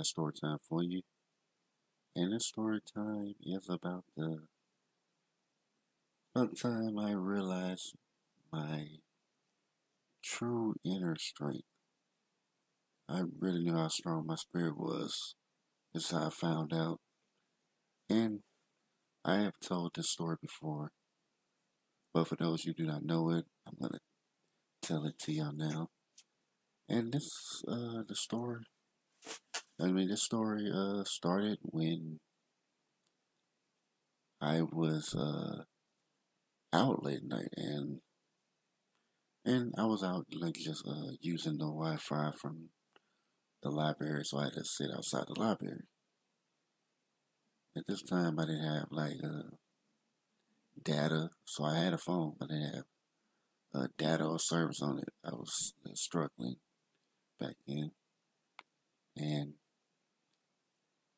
got story time for you. And this story time is about the time I realized my true inner strength. I really knew how strong my spirit was. This is how I found out. And I have told this story before, but for those who do not know it, I'm gonna tell it to y'all now. And this story started when I was out late night, and I was out like just using the Wi-Fi from the library, so I had to sit outside the library. At this time, I didn't have like data, so I had a phone, but I didn't have data or service on it. I was struggling back then, and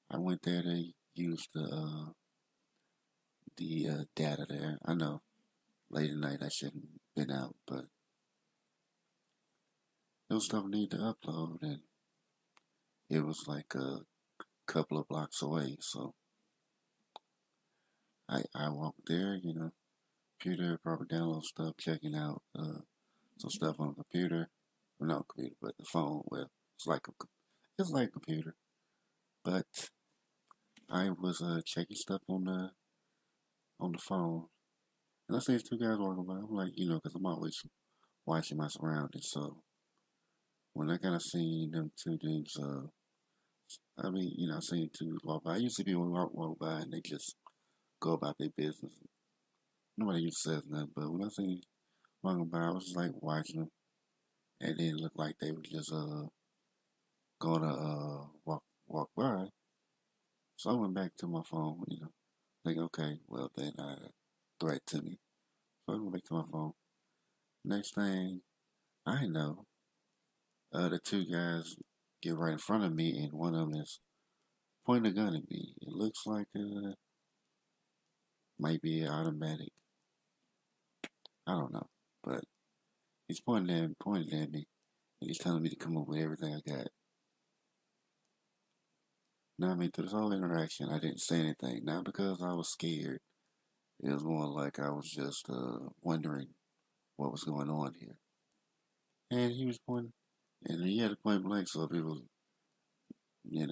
I went there to use the data there. I know late at night I shouldn't been out, but there was stuff I needed to upload, and it was like a couple of blocks away. So I walked there, computer, probably download stuff, checking out some stuff on the computer. Well, not computer, but the phone. Well, it's like a computer, but I was checking stuff on the phone, and I see these two guys walking by. I'm like, because I'm always watching my surroundings. So when I kind of seen them two dudes, I seen two walk by. I used to be when walk by and they just go about their business. Nobody used to say nothing, but when I seen walking by, I was just like watching them, and it looked like they were just gonna walk by. So I went back to my phone, thinking, okay, well then threat to me. So I went back to my phone. Next thing I know, the two guys get right in front of me, and one of them is pointing a gun at me. It looks like might be an automatic. I don't know, but he's pointing at me, and he's telling me to come up with everything I got. Now, I mean, through this whole interaction, I didn't say anything. Not because I was scared. It was more like I was just wondering what was going on here. And he was pointing, and he had a point blank, so if it was, if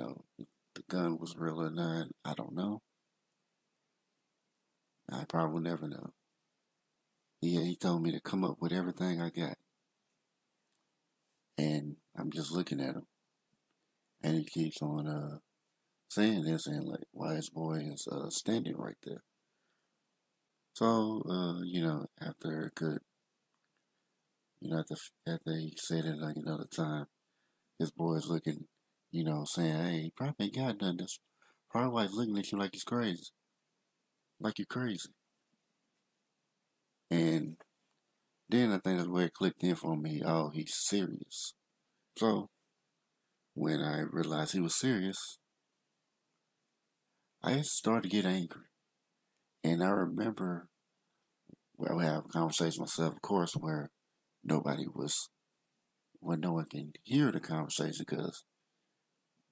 the gun was real or not, I don't know. I probably will never know. He told me to come up with everything I got. And I'm just looking at him. And he keeps on saying this and like, why his boy is standing right there. So, after a good, after he said it like another time, his boy is looking, saying, hey, he probably ain't got nothing. That's probably why he's looking at you like he's crazy. Like you're crazy. And then I think that's where it clicked in for me. Oh, he's serious. So, when I realized he was serious, I started to get angry. And I remember where we have a conversation myself, of course, where no one can hear the conversation because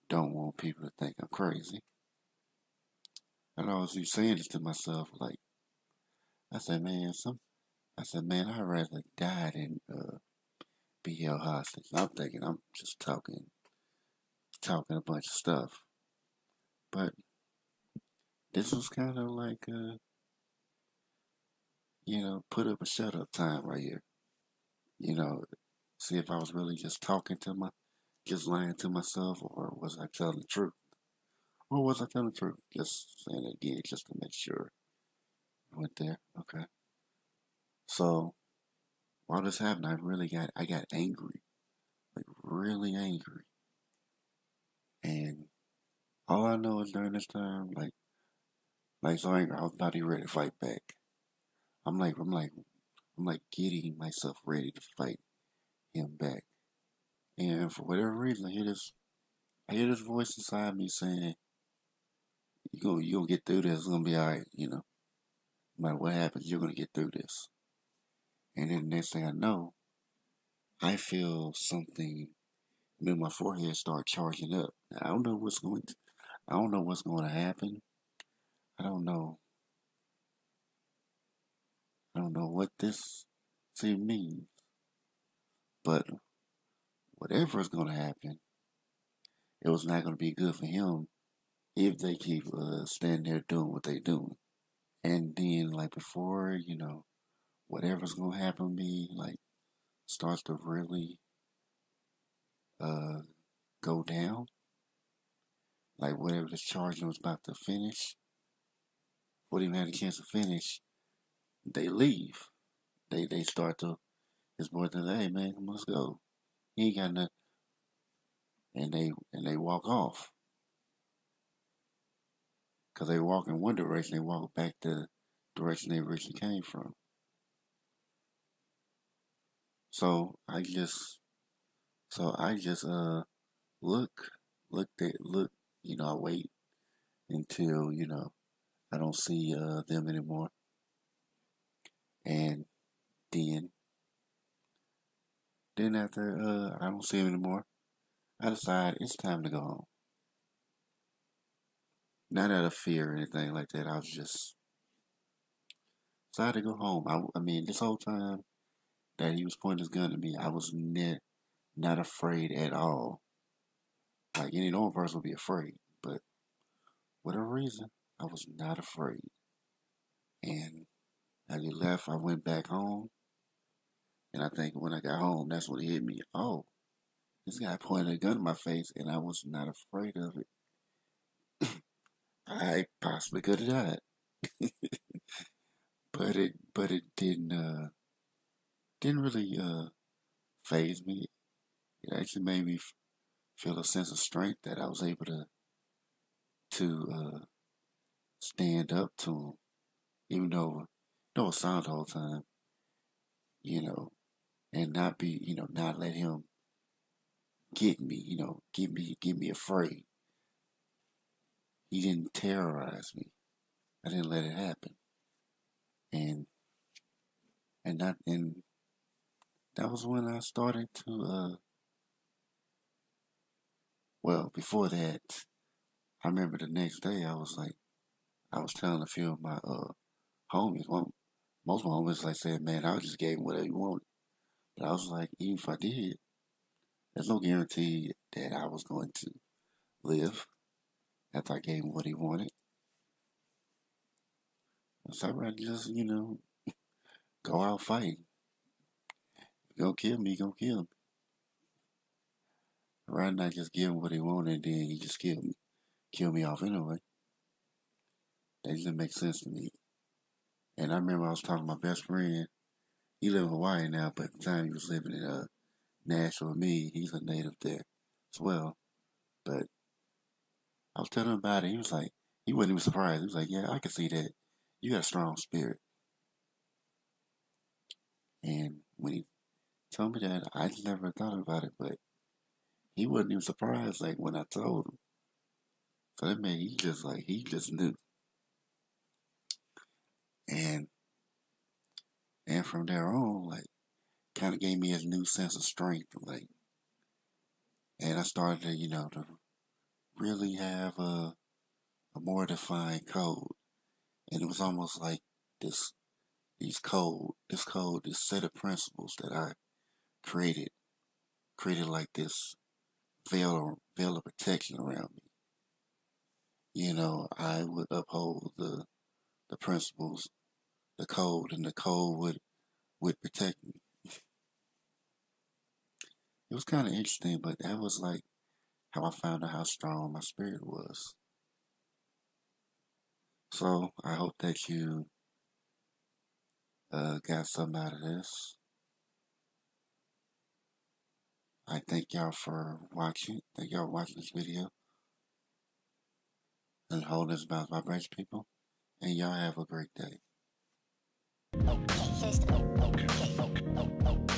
don't want people to think I'm crazy. And I was saying this to myself, like, I said, man, I'd rather die than be held hostage. I'm thinking I'm just talking a bunch of stuff. But this was kind of like, put up a shut up time right here. You know, see if I was really just lying to myself, or was I telling the truth? Or was I telling the truth? Just saying it again, just to make sure. I went there, okay. So while this happened, I got angry, like really angry, and all I know is during this time, like so angry, I was about to be ready to fight back. I'm like, I'm like, I'm like getting myself ready to fight him back, and for whatever reason, I hear this voice inside me saying, you gonna get through this. It's gonna be all right. No matter what happens, you're gonna get through this." And then the next thing I know, I feel something then my forehead started charging up. Now, I don't know what's going to happen. I don't know. I don't know what this means. But whatever is going to happen, it was not going to be good for him if they keep standing there doing what they're doing. And then, like before, whatever's going to happen to me, like, starts to really uh, go down. Like, whatever this charging was about to finish, before they even had a chance to finish, they leave. They start to, his boy says, hey man, let's go. He ain't got nothing. And they walk off. Because they walk in one direction, they walk back the direction they originally came from. So I just look, I wait until, I don't see them anymore. And then after I don't see them anymore, I decide it's time to go home. Not out of fear or anything like that. I was just decided to go home. I mean, this whole time that he was pointing his gun at me, I was not afraid at all. Like any normal person would be afraid, but whatever reason, I was not afraid. And as he left, I went back home, and I think when I got home, that's when it hit me. Oh, this guy pointed a gun in my face, and I was not afraid of it. I possibly could have died, but it didn't really phase me. It actually made me feel a sense of strength that I was able to stand up to him, even though it was sound the whole time, and not be, not let him get me, get me afraid. He didn't terrorize me. I didn't let it happen, and that was when I started to. Well, before that, I remember the next day I was telling a few of my homies. Most of my homies said, man, I just gave him whatever he wanted. But I was like, even if I did, there's no guarantee that I was going to live after I gave him what he wanted. So I'd rather just, go out fighting. If you're gonna kill me, you're gonna kill me. I'd rather not just give him what he wanted and then he just kill me off anyway. That doesn't make sense to me. And I remember I was talking to my best friend. He lives in Hawaii now, but at the time he was living in Nashville with me. He's a native there as well. But I was telling him about it. He was like, he wasn't even surprised. He was like, yeah, I can see that. You got a strong spirit. And when he told me that, I just never thought about it, but he wasn't even surprised when I told him. So that made he just knew. And from there on, kind of gave me a new sense of strength, and I started to, to really have a more defined code, and it was almost like this set of principles that I created like this veil of protection around me. I would uphold the principles, the code, and the code would protect me. It was kind of interesting, but that was how I found out how strong my spirit was. So I hope that you got something out of this. I thank y'all for watching. Thank y'all for watching this video. And holding this about vibration, people. And y'all have a great day. Okay.